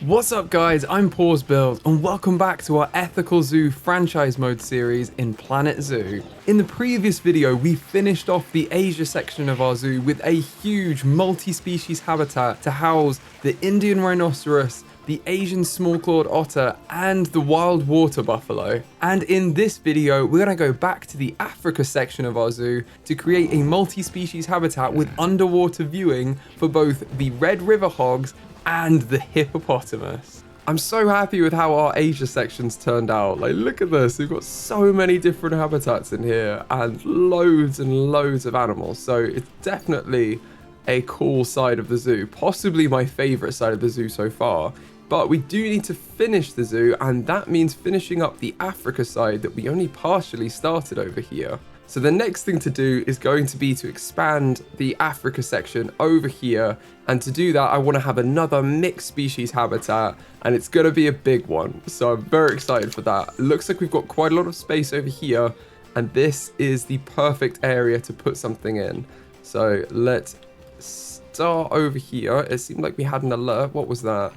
What's up guys, I'm PawsBuild and welcome back to our Ethical Zoo franchise mode series in Planet Zoo. In the previous video we finished off the Asia section of our zoo with a huge multi-species habitat to house the Indian rhinoceros, the Asian small-clawed otter and the wild water buffalo. And in this video we're going to go back to the Africa section of our zoo to create a multi-species habitat with underwater viewing for both the Red River Hogs and the hippopotamus. I'm so happy with how our Asia sections turned out. Like, look at this. We've got so many different habitats in here and loads of animals. So it's definitely a cool side of the zoo, possibly my favorite side of the zoo so far. But we do need to finish the zoo, and that means finishing up the Africa side that we only partially started over here. So the next thing to do is going to be to expand the Africa section over here. And to do that, I want to have another mixed species habitat, and it's going to be a big one. So I'm very excited for that. It looks like we've got quite a lot of space over here, and this is the perfect area to put something in. So let's start over here. It seemed like we had an alert. What was that?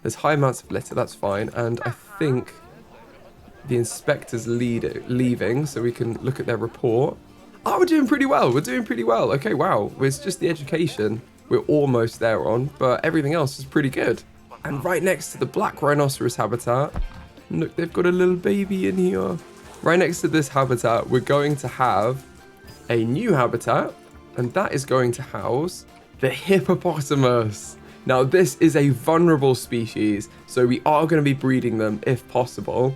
There's high amounts of litter, that's fine. And I think the inspector's leaving, so we can look at their report. Oh, we're doing pretty well. We're doing pretty well. Okay, wow. It's just the education we're almost there on, but everything else is pretty good. And right next to the black rhinoceros habitat, look, they've got a little baby in here. Right next to this habitat, we're going to have a new habitat, and that is going to house the hippopotamus. Now, this is a vulnerable species, so we are going to be breeding them if possible.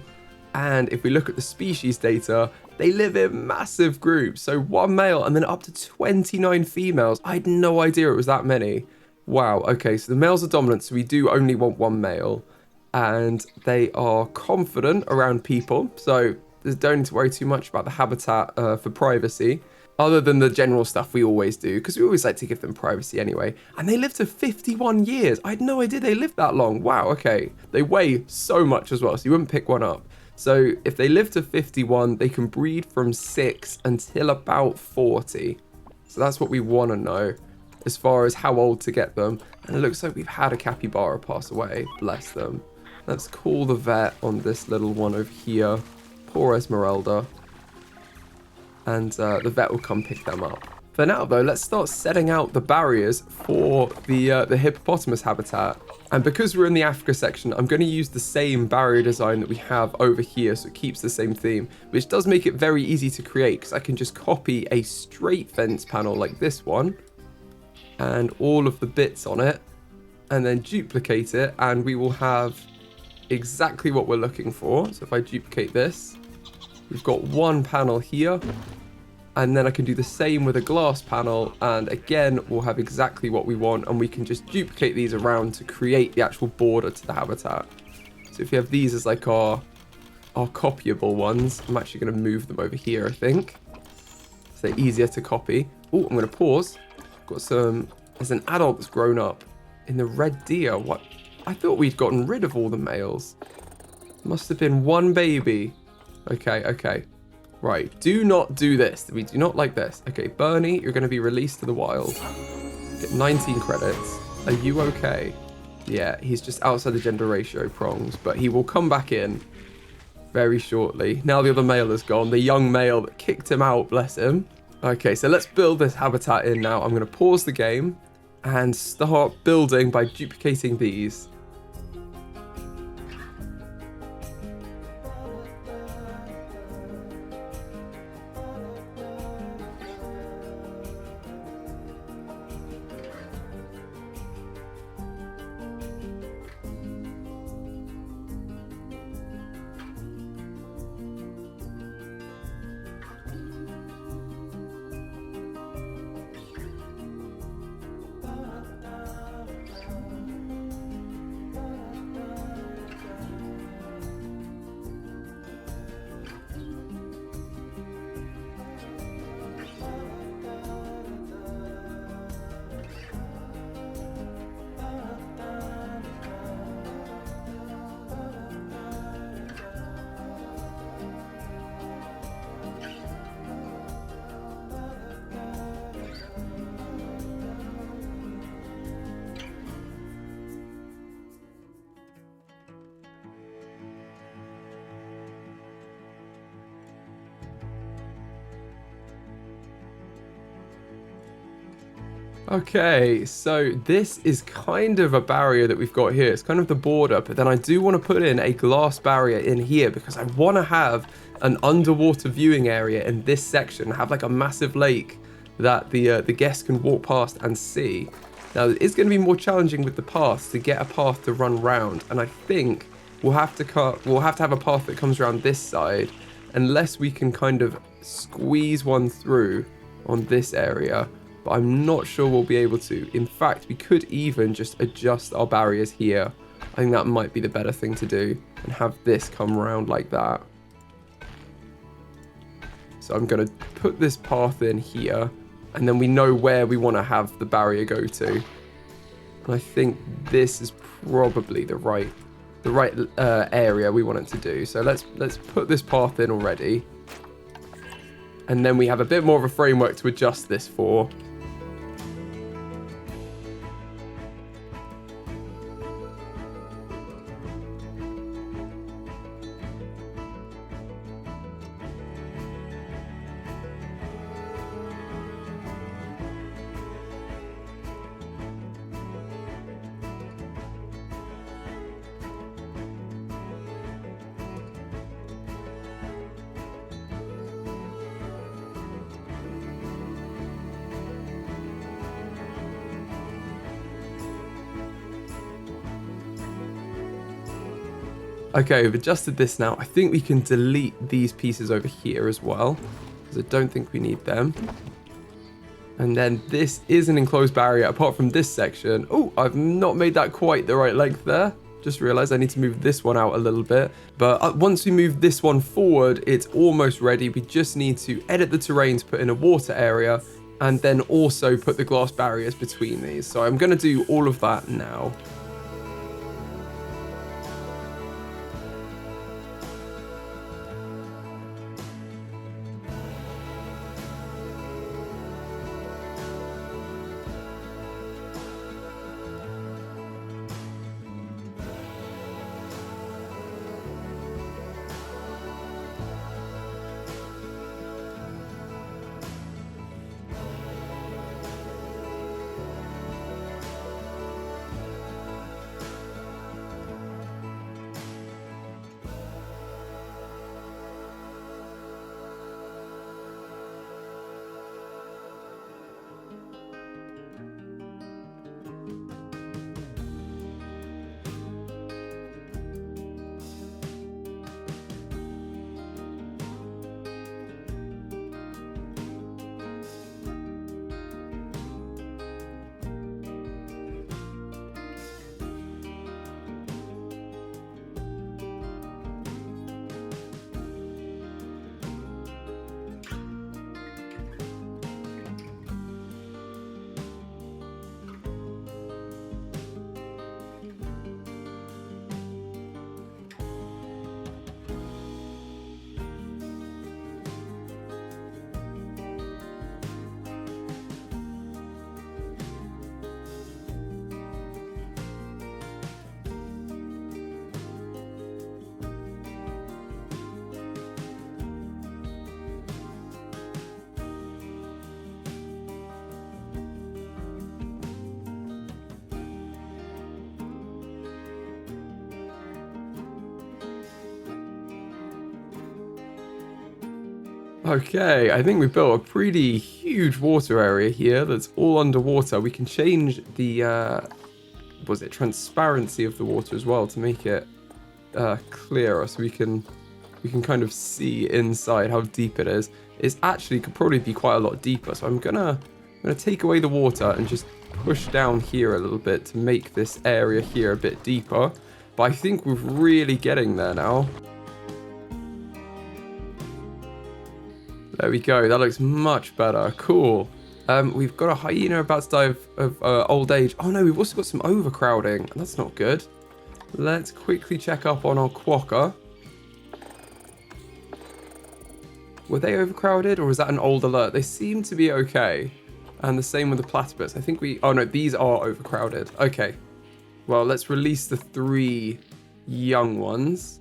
And if we look at the species data, they live in massive groups. So one male and then up to 29 females. I had no idea it was that many. Wow. Okay, so the males are dominant, so we do only want one male. And they are confident around people. So don't need to worry too much about the habitat for privacy, other than the general stuff we always do, because we always like to give them privacy anyway. And they live to 51 years. I had no idea they lived that long. Wow, okay. They weigh so much as well, so you wouldn't pick one up. So if they live to 51, they can breed from 6 until about 40. So that's what we want to know as far as how old to get them. And it looks like we've had a capybara pass away. Bless them. Let's call the vet on this little one over here. Poor Esmeralda. And the vet will come pick them up. For now, though, let's start setting out the barriers for the hippopotamus habitat. And because we're in the Africa section, I'm going to use the same barrier design that we have over here, so it keeps the same theme, which does make it very easy to create, because I can just copy a straight fence panel like this one, and all of the bits on it, and then duplicate it, and we will have exactly what we're looking for. So if I duplicate this, we've got one panel here. And then I can do the same with a glass panel, and again we'll have exactly what we want, and we can just duplicate these around to create the actual border to the habitat. So if you have these as like our copyable ones, I'm actually going to move them over here, I think, so they're easier to copy. Oh, I'm going to pause. Got some, there's an adult that's grown up in the red deer. What? I thought we'd gotten rid of all the males. Must have been one baby. Okay. Right, do not do this. We do not like this. Okay, Bernie, you're going to be released to the wild. Get 19 credits. Are you okay? Yeah, he's just outside the gender ratio prongs, but he will come back in very shortly. Now the other male is gone. The young male that kicked him out, bless him. Okay, so let's build this habitat in now. I'm going to pause the game and start building by duplicating these. Okay, so this is kind of a barrier that we've got here. It's kind of the border, but then I do want to put in a glass barrier in here because I want to have an underwater viewing area in this section, have like a massive lake that the guests can walk past and see. Now, it's going to be more challenging with the paths to get a path to run round, and I think we'll have to have a path that comes around this side, unless we can kind of squeeze one through on this area. But I'm not sure we'll be able to. In fact, we could even just adjust our barriers here. I think that might be the better thing to do, and have this come around like that. So I'm going to put this path in here, and then we know where we want to have the barrier go to. And I think this is probably the right area we want it to do. So let's put this path in already, and then we have a bit more of a framework to adjust this for. Okay, we've adjusted this now. I think we can delete these pieces over here as well, because I don't think we need them. And then this is an enclosed barrier apart from this section. Oh, I've not made that quite the right length there. Just realized I need to move this one out a little bit. But once we move this one forward, it's almost ready. We just need to edit the terrain to put in a water area, and then also put the glass barriers between these. So I'm going to do all of that now. Okay, I think we've built a pretty huge water area here that's all underwater. We can change the, transparency of the water as well to make it clearer, so we can kind of see inside how deep it is. It's actually could probably be quite a lot deeper, so I'm gonna take away the water and just push down here a little bit to make this area here a bit deeper. But I think we're really getting there now. There we go, that looks much better. Cool. We've got a hyena about to die of old age. Oh no, we've also got some overcrowding. That's not good. Let's quickly check up on our quokka. Were they overcrowded, or was that an old alert? They seem to be okay. And the same with the platypus. I think oh no, these are overcrowded. Okay. Well, let's release the 3 young ones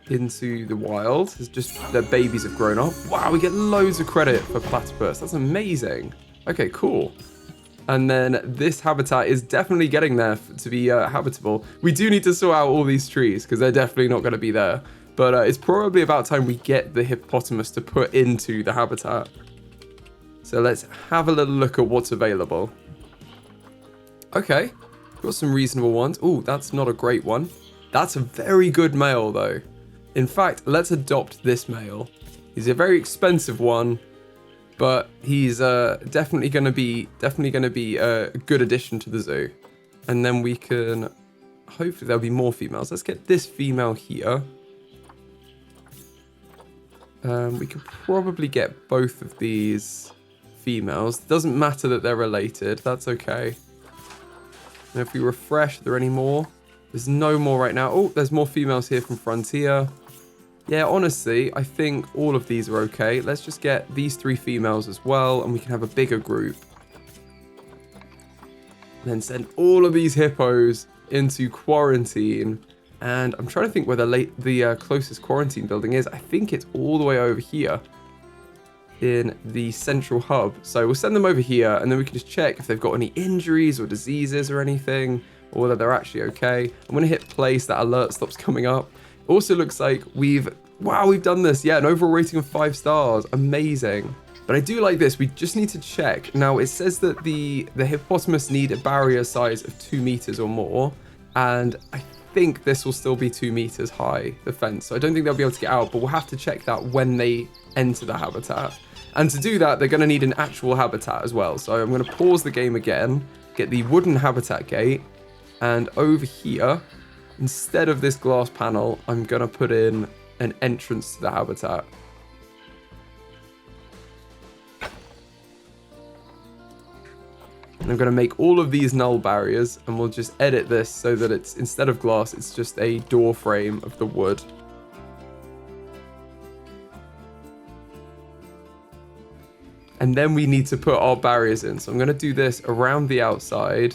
into the wild. It's just their babies have grown up. Wow, we get loads of credit for platypus. That's amazing. Okay, cool. And then this habitat is definitely getting there to be habitable. We do need to sort out all these trees because they're definitely not going to be there. But it's probably about time we get the hippopotamus to put into the habitat. So let's have a little look at what's available. Okay, got some reasonable ones. Oh, that's not a great one. That's a very good male though. In fact, let's adopt this male. He's a very expensive one, but he's definitely going to be a good addition to the zoo. And then we can, hopefully there'll be more females. Let's get this female here. We could probably get both of these females. Doesn't matter that they're related. That's okay. And if we refresh, are there any more? There's no more right now. Oh, there's more females here from Frontier. Yeah, honestly, I think all of these are okay. Let's just get these 3 females as well, and we can have a bigger group. And then send all of these hippos into quarantine. And I'm trying to think where the closest quarantine building is. I think it's all the way over here in the central hub. So we'll send them over here, and then we can just check if they've got any injuries or diseases or anything, or whether they're actually okay. I'm going to hit play so that alert stops coming up. Also looks like we've done this. Yeah, an overall rating of 5 stars. Amazing. But I do like this. We just need to check. Now, it says that the hippopotamus need a barrier size of 2 meters or more. And I think this will still be 2 meters high, the fence. So I don't think they'll be able to get out, but we'll have to check that when they enter the habitat. And to do that, they're going to need an actual habitat as well. So I'm going to pause the game again, get the wooden habitat gate, and over here, instead of this glass panel, I'm going to put in an entrance to the habitat. And I'm going to make all of these null barriers, and we'll just edit this so that it's, instead of glass, it's just a door frame of the wood. And then we need to put our barriers in. So I'm going to do this around the outside.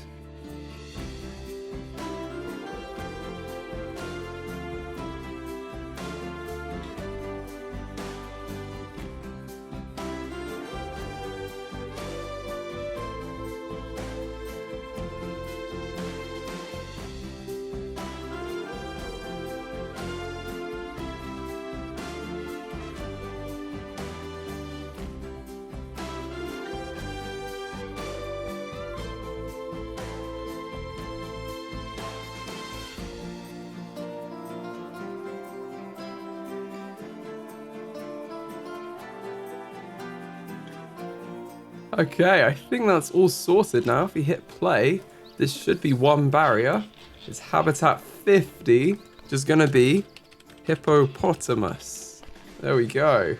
Okay, I think that's all sorted now. If we hit play, this should be one barrier. It's habitat 50, which is going to be hippopotamus. There we go.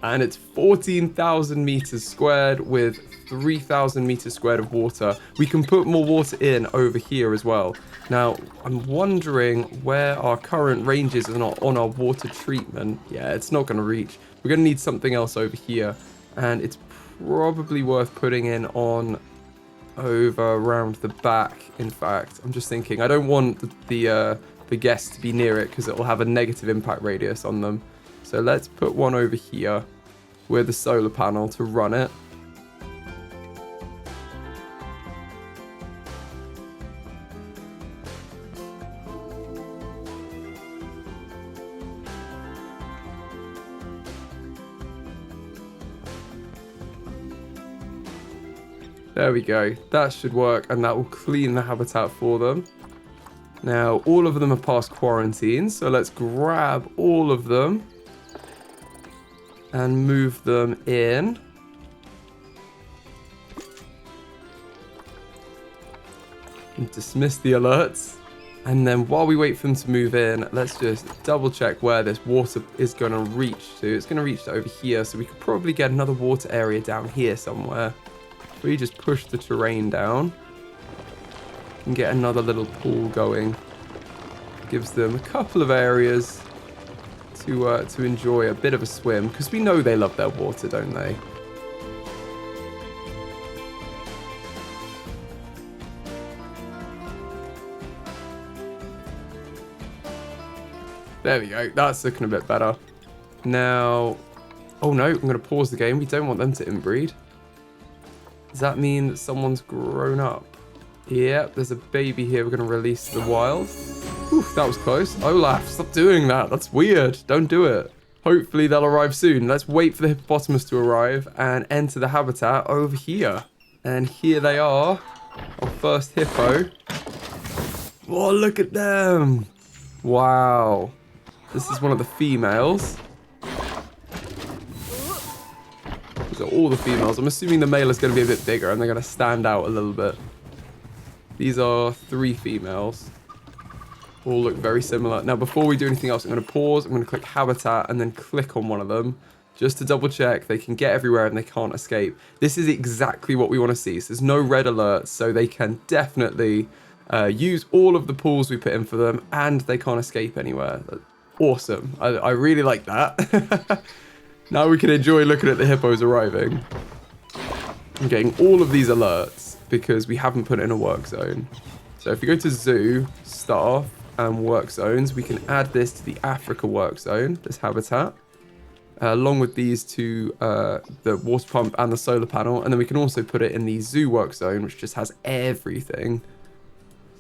And it's 14,000 meters squared with 3,000 meters squared of water. We can put more water in over here as well. Now, I'm wondering where our current range is on our water treatment. Yeah, it's not going to reach. We're going to need something else over here. And it's probably worth putting in on over around the back. In fact, I'm just thinking I don't want the guests to be near it because it will have a negative impact radius on them. So let's put one over here with a solar panel to run it. There we go. That should work, and that will clean the habitat for them. Now, all of them are past quarantine, so let's grab all of them and move them in. And dismiss the alerts. And then while we wait for them to move in, let's just double check where this water is going to reach to. It's going to reach to over here, so we could probably get another water area down here somewhere. We just push the terrain down and get another little pool going. Gives them a couple of areas to enjoy a bit of a swim, because we know they love their water, don't they? There we go. That's looking a bit better. Now, oh no, I'm going to pause the game. We don't want them to inbreed. Does that mean that someone's grown up? Yep, there's a baby here. We're going to release to the wild. Oof, that was close. Olaf, stop doing that. That's weird. Don't do it. Hopefully they'll arrive soon. Let's wait for the hippopotamus to arrive and enter the habitat over here. And here they are. Our first hippo. Oh, look at them. Wow. This is one of the females. These are all the females. I'm assuming the male is going to be a bit bigger and they're going to stand out a little bit. These are 3 females. All look very similar. Now, before we do anything else, I'm going to pause. I'm going to click habitat and then click on one of them just to double check they can get everywhere and they can't escape. This is exactly what we want to see. So there's no red alerts, so they can definitely use all of the pools we put in for them and they can't escape anywhere. Awesome. I really like that. Now we can enjoy looking at the hippos arriving. I'm getting all of these alerts because we haven't put it in a work zone. So if we go to zoo, staff, and work zones, we can add this to the Africa work zone, this habitat, along with these two, the water pump and the solar panel. And then we can also put it in the zoo work zone, which just has everything.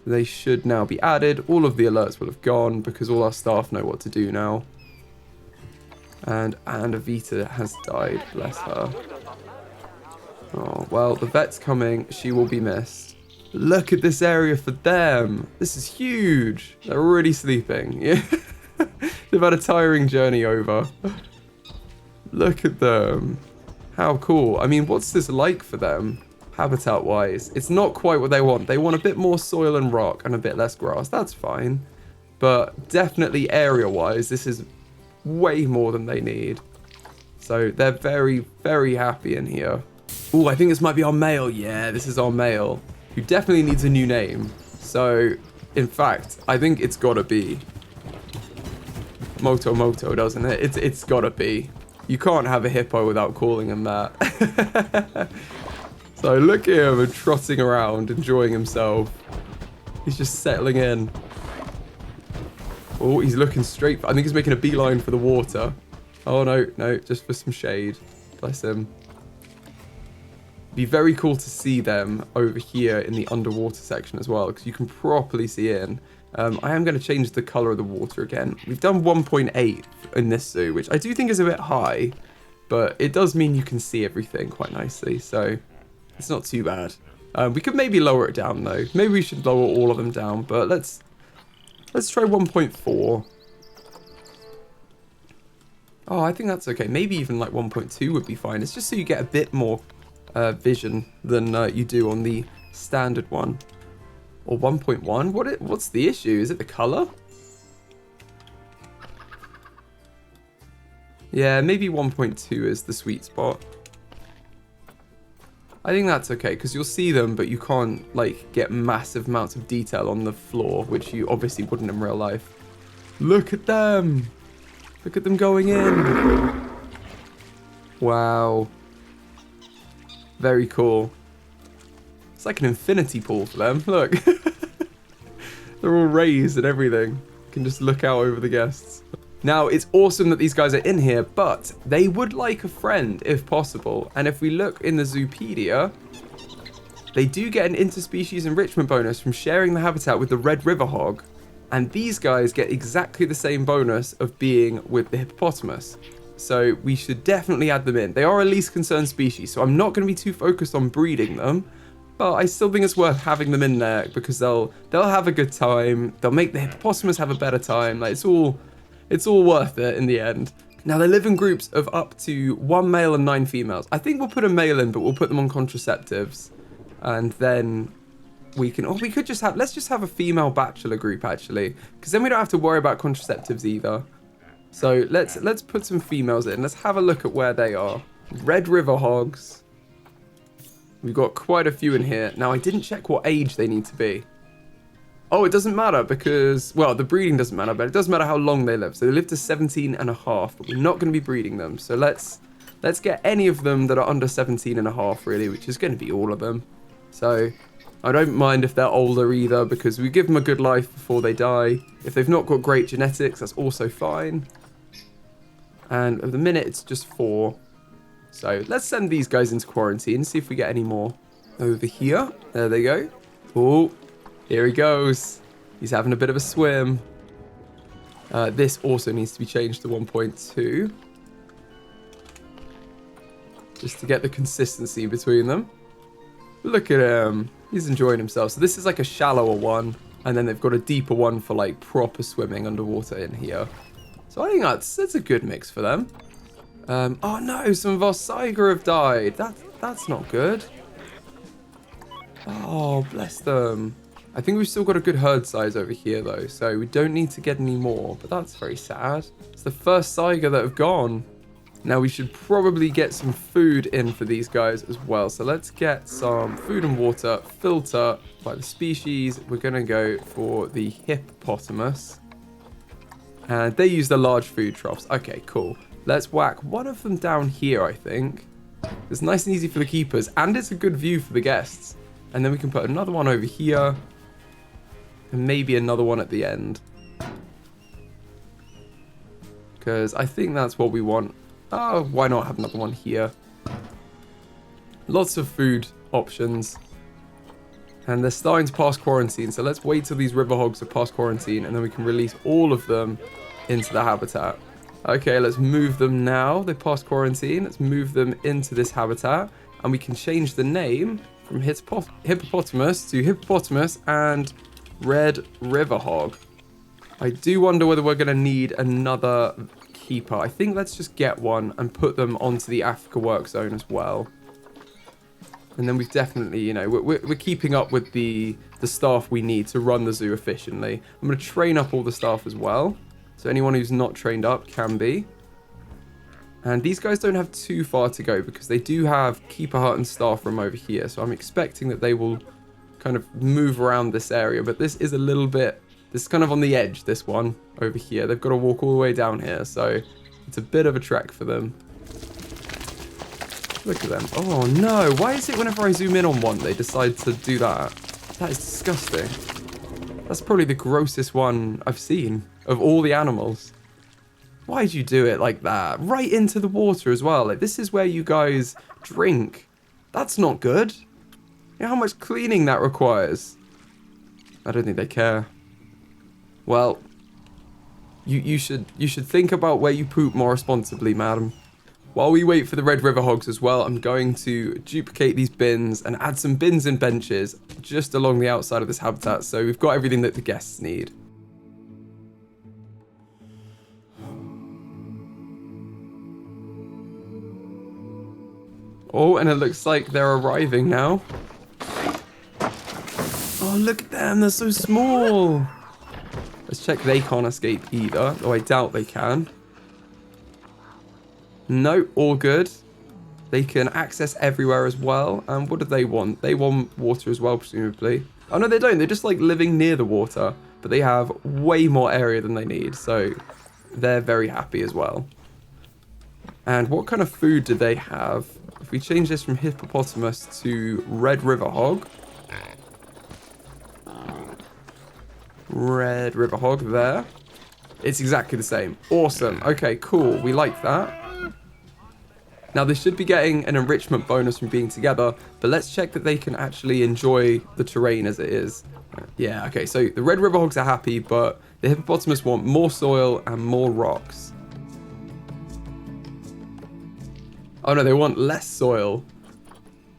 So they should now be added. All of the alerts will have gone because all our staff know what to do now. And Avita has died, bless her. Oh, well, the vet's coming. She will be missed. Look at this area for them. This is huge. They're already sleeping. Yeah. They've had a tiring journey over. Look at them. How cool. I mean, what's this like for them, habitat-wise? It's not quite what they want. They want a bit more soil and rock and a bit less grass. That's fine. But definitely area-wise, this is way more than they need. So they're very, very happy in here. Oh, I think this might be our male. Yeah, this is our male, who definitely needs a new name. So, in fact, I think it's gotta be Moto, doesn't it? It's gotta be. You can't have a hippo without calling him that. So look at him trotting around, enjoying himself. He's just settling in. Oh, he's looking straight. I think he's making a beeline for the water. Oh, no, just for some shade. Bless him. Be very cool to see them over here in the underwater section as well, because you can properly see in. I am going to change the color of the water again. We've done 1.8 in this zoo, which I do think is a bit high, but it does mean you can see everything quite nicely, so it's not too bad. We could maybe lower it down though. Maybe we should lower all of them down, but let's try 1.4. Oh, I think that's okay. Maybe even like 1.2 would be fine. It's just so you get a bit more vision than you do on the standard one. Or 1.1? What's the issue? Is it the color? Yeah, maybe 1.2 is the sweet spot. I think that's okay, because you'll see them, but you can't, like, get massive amounts of detail on the floor, which you obviously wouldn't in real life. Look at them! Look at them going in! Wow. Very cool. It's like an infinity pool for them. Look. They're all raised and everything. You can just look out over the guests. Now, it's awesome that these guys are in here, but they would like a friend if possible. And if we look in the Zoopedia, they do get an interspecies enrichment bonus from sharing the habitat with the Red River Hog. And these guys get exactly the same bonus of being with the hippopotamus. So we should definitely add them in. They are a least concerned species, so I'm not going to be too focused on breeding them. But I still think it's worth having them in there because they'll have a good time. They'll make the hippopotamus have a better time. Like it's all worth it in the end. Now they live in groups of up to 1 male and 9 females. I think we'll put a male in, but we'll put them on contraceptives, and then we can. Oh, we could just have. Let's just have a female bachelor group actually, because then we don't have to worry about contraceptives either. So let's put some females in. Let's have a look at where they are. Red River Hogs. We've got quite a few in here. Now, I didn't check what age they need to be. Oh, it doesn't matter because, well, the breeding doesn't matter, but it does matter how long they live. So they live to 17 and a half, but we're not going to be breeding them. So let's get any of them that are under 17 and a half, really, which is going to be all of them. So I don't mind if they're older either because we give them a good life before they die. If they've not got great genetics, that's also fine. And at the minute, it's just 4. So let's send these guys into quarantine and see if we get any more. Over here. There they go. Oh, here he goes. He's having a bit of a swim. This also needs to be changed to 1.2. Just to get the consistency between them. Look at him. He's enjoying himself. So this is like a shallower one. And then they've got a deeper one for like proper swimming underwater in here. So I think that's a good mix for them. Oh no, some of our Saiga have died. That's not good. Oh, bless them. I think we've still got a good herd size over here though. So we don't need to get any more. But that's very sad. It's the first Saiga that have gone. Now we should probably get some food in for these guys as well. So let's get some food and water, filter by the species. We're going to go for the hippopotamus. And they use the large food troughs. Okay, cool. Let's whack one of them down here, I think. It's nice and easy for the keepers. And it's a good view for the guests. And then we can put another one over here. And maybe another one at the end. Because I think that's what we want. Oh, why not have another one here? Lots of food options. And they're starting to pass quarantine. So let's wait till these river hogs are past quarantine. And then we can release all of them into the habitat. Okay, let's move them now. They passed quarantine. Let's move them into this habitat. And we can change the name from hippopotamus to hippopotamus and Red River Hog. I do wonder whether we're going to need another keeper. I think let's just get one and put them onto the Africa work zone as well. And then we've definitely, you know, we're keeping up with the staff we need to run the zoo efficiently. I'm going to train up all the staff as well. So anyone who's not trained up can be. And these guys don't have too far to go because they do have keeper hut and staff room over here. So I'm expecting that they will kind of move around this area. But this is a little bit, this is kind of on the edge, this one over here. They've got to walk all the way down here. So it's a bit of a trek for them. Look at them. Oh no, why is it whenever I zoom in on one, they decide to do that? That is disgusting. That's probably the grossest one I've seen of all the animals. Why'd you do it like that? Right into the water as well. Like, this is where you guys drink. That's not good. You know how much cleaning that requires? I don't think they care. Well, you should think about where you poop more responsibly, madam. While we wait for the Red River Hogs as well, I'm going to duplicate these bins and add some bins and benches just along the outside of this habitat. So we've got everything that the guests need. Oh, and it looks like they're arriving now. Oh, look at them. They're so small. Let's check they can't escape either, though I doubt they can. No, all good. They can access everywhere as well. And what do they want? They want water as well, presumably. Oh, no, they don't. They're just like living near the water. But they have way more area than they need. So they're very happy as well. And what kind of food do they have? If we change this from hippopotamus to Red River Hog. Red River Hog there. It's exactly the same. Awesome. Okay, cool. We like that. Now, they should be getting an enrichment bonus from being together, but let's check that they can actually enjoy the terrain as it is. Yeah, okay, so the Red River Hogs are happy, but the hippopotamus want more soil and more rocks. Oh no, they want less soil.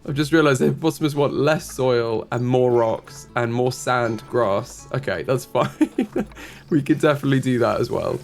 I've just realized the hippopotamus want less soil and more rocks and more sand, grass. Okay, that's fine. We could definitely do that as well.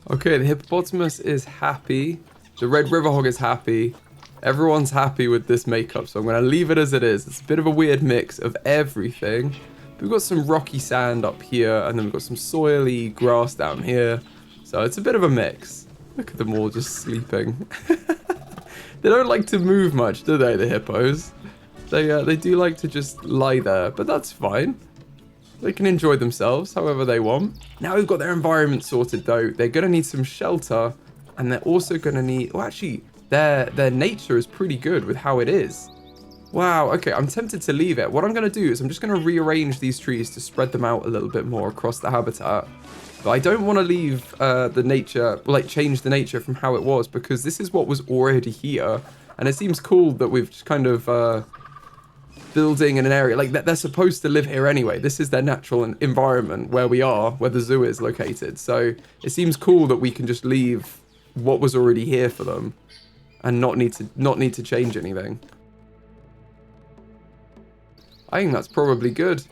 Okay, the hippopotamus is happy. The Red River Hog is happy. Everyone's happy with this makeup, so I'm going to leave it as it is. It's a bit of a weird mix of everything. We've got some rocky sand up here, and then we've got some soily grass down here. So it's a bit of a mix. Look at them all just sleeping. They don't like to move much, do they, the hippos? They do like to just lie there, but that's fine. They can enjoy themselves however they want. Now we've got their environment sorted though. They're going to need some shelter. And they're also going to need... Oh, actually, their nature is pretty good with how it is. Wow, okay, I'm tempted to leave it. What I'm going to do is I'm just going to rearrange these trees to spread them out a little bit more across the habitat. But I don't want to leave the nature, like change the nature from how it was, because this is what was already here. And it seems cool that we've just kind of building in an area, like they're supposed to live here anyway. This is their natural environment where we are, where the zoo is located. So it seems cool that we can just leave what was already here for them and not need to change anything. I think that's probably good.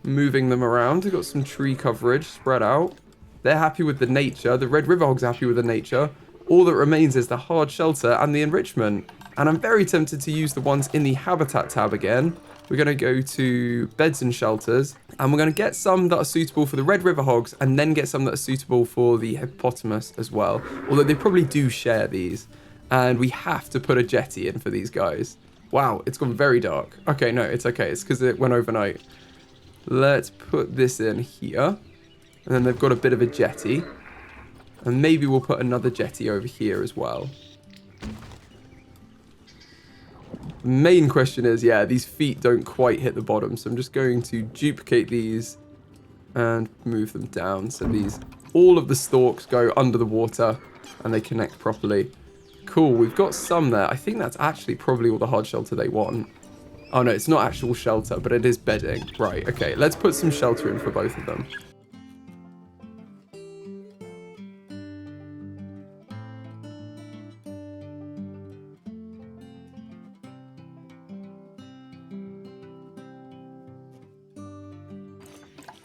Moving them around. We've got some tree coverage spread out. They're happy with the nature. The Red River Hog's happy with the nature. All that remains is the hard shelter and the enrichment. And I'm very tempted to use the ones in the habitat tab again. We're going to go to beds and shelters. And we're going to get some that are suitable for the Red River Hogs. And then get some that are suitable for the hippopotamus as well. Although they probably do share these. And we have to put a jetty in for these guys. Wow, it's gone very dark. Okay, no, it's okay. It's because it went overnight. Let's put this in here. And then they've got a bit of a jetty. And maybe we'll put another jetty over here as well. Main question is, yeah, these feet don't quite hit the bottom. So I'm just going to duplicate these and move them down. So all of the stalks go under the water and they connect properly. Cool, we've got some there. I think that's actually probably all the hard shelter they want. Oh no, it's not actual shelter, but it is bedding. Right, okay, let's put some shelter in for both of them.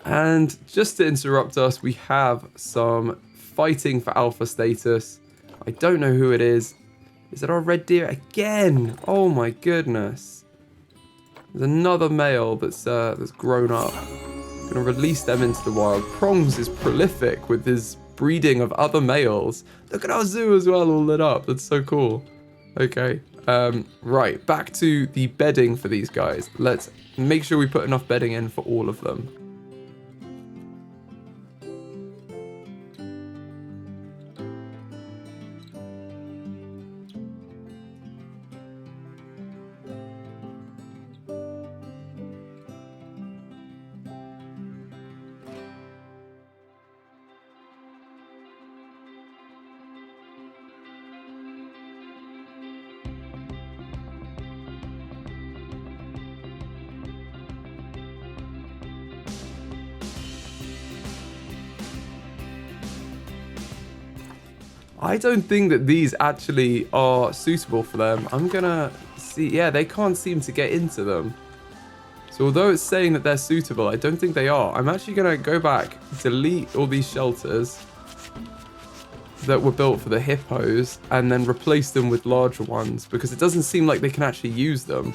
And just to interrupt us, we have some fighting for alpha status. I don't know who it is. Is it our red deer again? Oh my goodness. There's another male that's grown up. I'm gonna release them into the wild. Prongs is prolific with his breeding of other males. Look at our zoo as well, all lit up. That's so cool. Okay. Right, back to the bedding for these guys. Let's make sure we put enough bedding in for all of them. I don't think that these actually are suitable for them. I'm gonna see. Yeah, they can't seem to get into them. So although it's saying that they're suitable, I don't think they are. I'm actually gonna go back, delete all these shelters that were built for the hippos, and then replace them with larger ones, because it doesn't seem like they can actually use them.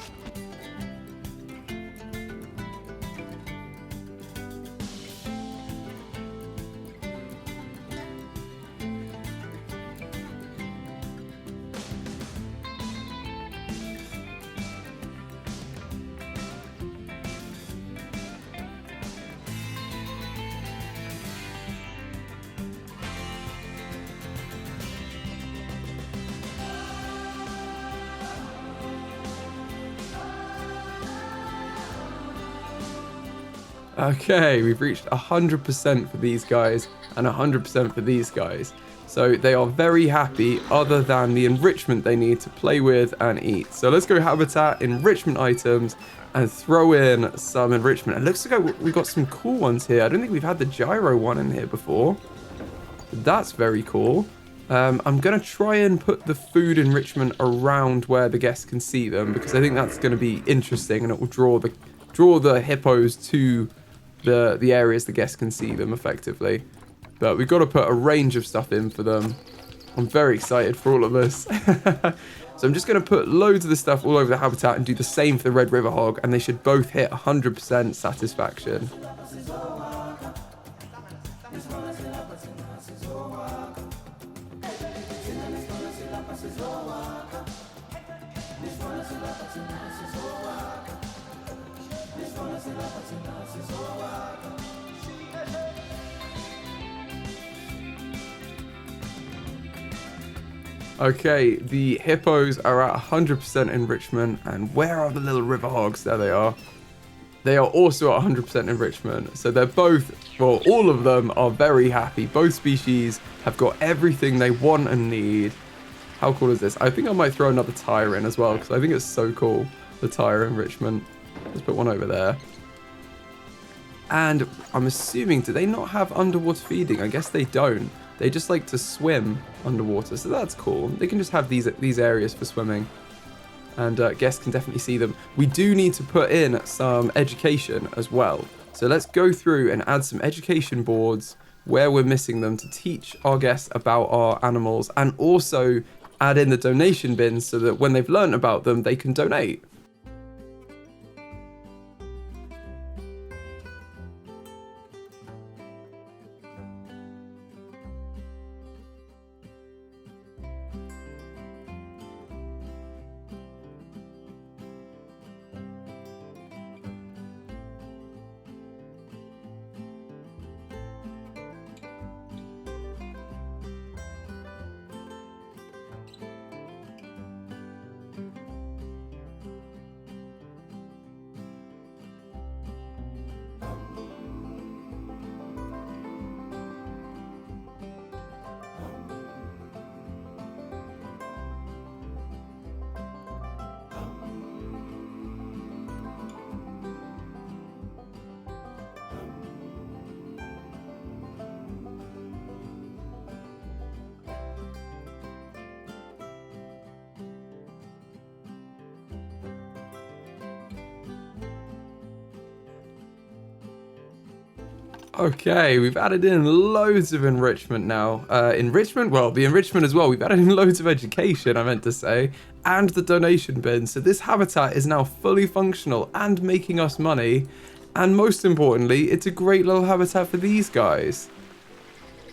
Okay, we've reached 100% for these guys and 100% for these guys. So they are very happy, other than the enrichment they need to play with and eat. So let's go habitat, enrichment items, and throw in some enrichment. It looks like we've got some cool ones here. I don't think we've had the gyro one in here before. That's very cool. I'm going to try and put the food enrichment around where the guests can see them, because I think that's going to be interesting, and it will draw the hippos to the areas the guests can see them effectively. But we've got to put a range of stuff in for them. I'm very excited for all of this. So I'm just going to put loads of this stuff all over the habitat and do the same for the Red River Hog, and they should both hit 100% satisfaction. Okay, the hippos are at 100% enrichment. And where are the little river hogs? There they are. They are also at 100% enrichment. So they're both, well, all of them are very happy. Both species have got everything they want and need. How cool is this? I think I might throw another tire in as well, because I think it's so cool, the tire enrichment. Let's put one over there. And I'm assuming, do they not have underwater feeding? I guess they don't. They just like to swim underwater, so that's cool. They can just have these areas for swimming. And guests can definitely see them. We do need to put in some education as well. So let's go through and add some education boards where we're missing them to teach our guests about our animals, and also add in the donation bins so that when they've learned about them, they can donate. Okay, we've added in loads of enrichment now. Enrichment? Well, the enrichment as well. We've added in loads of education, I meant to say, and the donation bin. So this habitat is now fully functional and making us money. And most importantly, it's a great little habitat for these guys.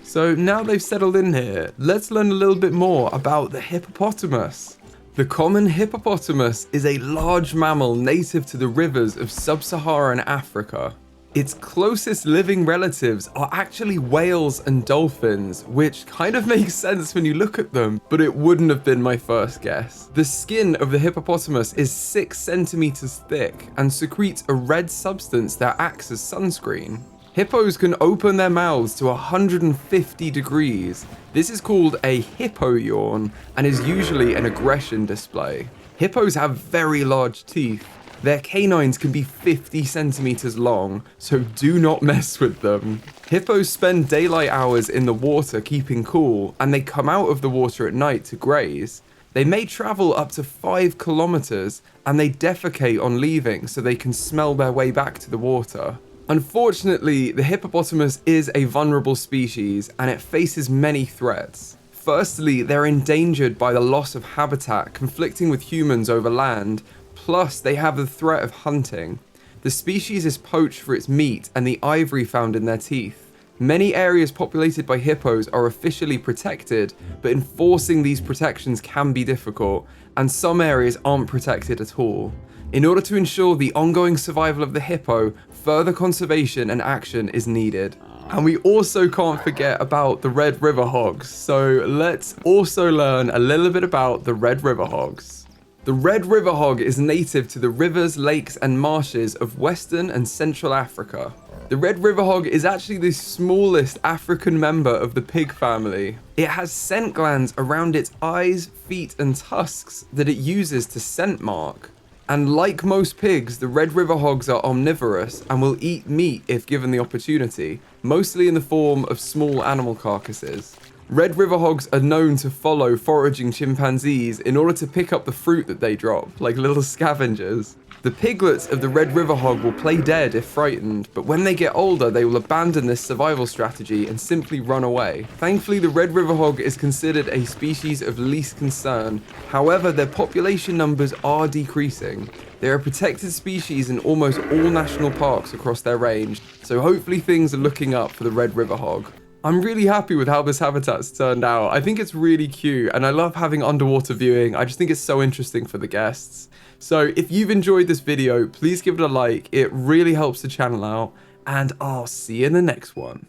So now they've settled in here, let's learn a little bit more about the hippopotamus. The common hippopotamus is a large mammal native to the rivers of sub-Saharan Africa. Its closest living relatives are actually whales and dolphins, which kind of makes sense when you look at them, but it wouldn't have been my first guess. The skin of the hippopotamus is 6 centimeters thick and secretes a red substance that acts as sunscreen. Hippos can open their mouths to 150 degrees. This is called a hippo yawn and is usually an aggression display. Hippos have very large teeth. Their canines can be 50 centimeters long, so do not mess with them. Hippos spend daylight hours in the water keeping cool, and they come out of the water at night to graze. They may travel up to 5 kilometers, and they defecate on leaving so they can smell their way back to the water. Unfortunately, the hippopotamus is a vulnerable species, and it faces many threats. Firstly, they're endangered by the loss of habitat conflicting with humans over land. Plus, they have the threat of hunting. The species is poached for its meat and the ivory found in their teeth. Many areas populated by hippos are officially protected, but enforcing these protections can be difficult, and some areas aren't protected at all. In order to ensure the ongoing survival of the hippo, further conservation and action is needed. And we also can't forget about the Red River Hogs, so let's also learn a little bit about the Red River Hogs. The Red River Hog is native to the rivers, lakes, and marshes of Western and Central Africa. The Red River Hog is actually the smallest African member of the pig family. It has scent glands around its eyes, feet, and tusks that it uses to scent mark. And like most pigs, the Red River Hogs are omnivorous and will eat meat if given the opportunity, mostly in the form of small animal carcasses. Red River Hogs are known to follow foraging chimpanzees in order to pick up the fruit that they drop, like little scavengers. The piglets of the Red River Hog will play dead if frightened, but when they get older, they will abandon this survival strategy and simply run away. Thankfully, the Red River Hog is considered a species of least concern. However, their population numbers are decreasing. They are a protected species in almost all national parks across their range, so hopefully things are looking up for the Red River Hog. I'm really happy with how this habitat's turned out. I think it's really cute, and I love having underwater viewing. I just think it's so interesting for the guests. So if you've enjoyed this video, please give it a like. It really helps the channel out, and I'll see you in the next one.